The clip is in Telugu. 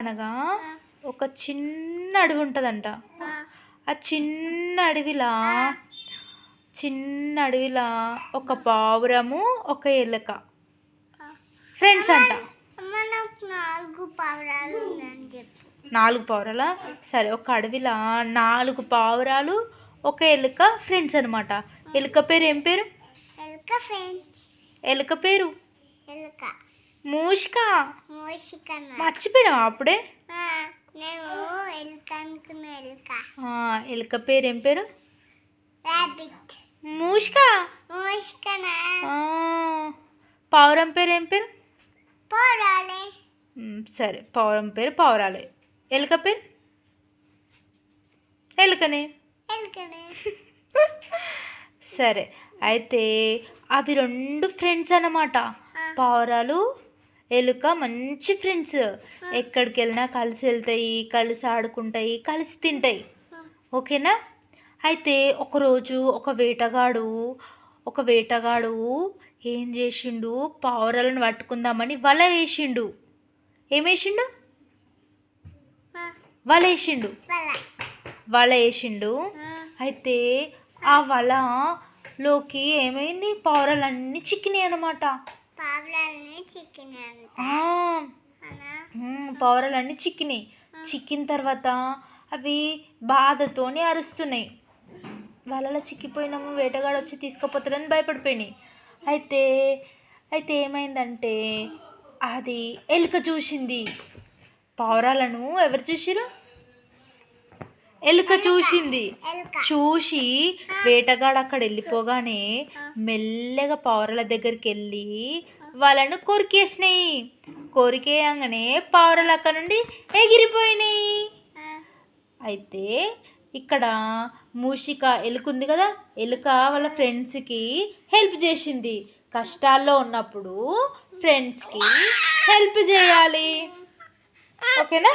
అనగా ఒక చిన్న అడవి ఉంటుందంట. ఆ చిన్న అడవిలా ఒక పావురము ఒక ఎలుక ఫ్రెండ్స్ అంట. 4 పావురాలా? సరే, ఒక అడవిలా 4 పావురాలు ఒక ఎలుక ఫ్రెండ్స్ అనమాట. ఎలుక పేరు ఏం పేరు? ఎలుక పేరు మూషిక. మర్చిపోయినావా అప్పుడే? ఎలుక పేరు ఏం పేరు? మూషిక. పావురం పేరు ఏం పేరు? సరే, పావురం పేరు పావురాలే. ఎలుక పేరు? ఎలుకనే. సరే, అయితే అవి 2 ఫ్రెండ్స్ అన్నమాట. పావురాలు ఎలుక మంచి ఫ్రెండ్స్. ఎక్కడికి వెళ్ళినా కలిసి వెళ్తాయి, కలిసి ఆడుకుంటాయి, కలిసి తింటాయి. ఓకేనా? అయితే ఒకరోజు ఒక వేటగాడు ఏం చేసిండు, పావురాలను పట్టుకుందామని వల వేసిండు. ఏమేసిండు? వల వేసిండు. అయితే ఆ వలలోకి ఏమైంది, పావురాలన్నీ చిక్కినాయి అన్నమాట. పావురాలన్నీ చిక్కిన తర్వాత అవి బాధతోని అరుస్తున్నాయి. వలలో చిక్కిపోయినాము, వేటగాడు వచ్చి తీసుకుపోతాడని భయపడిపోయినాయి. అయితే ఏమైందంటే అది ఎలుక చూసింది పావురాలను. ఎవరు చూసిరు? ఎలుక చూసి వేటగాడు అక్కడ వెళ్ళిపోగానే మెల్లగా పావురాల దగ్గరికి వెళ్ళి వాళ్ళను కొరికేసినాయి. కొరికేయంగానే పావురాలు అక్కడ నుండి ఎగిరిపోయినాయి. అయితే ఇక్కడ మూషిక ఎలుక ఉంది కదా, ఎలుక వాళ్ళ ఫ్రెండ్స్కి హెల్ప్ చేసింది. కష్టాల్లో ఉన్నప్పుడు ఫ్రెండ్స్కి హెల్ప్ చేయాలి. ఓకేనా?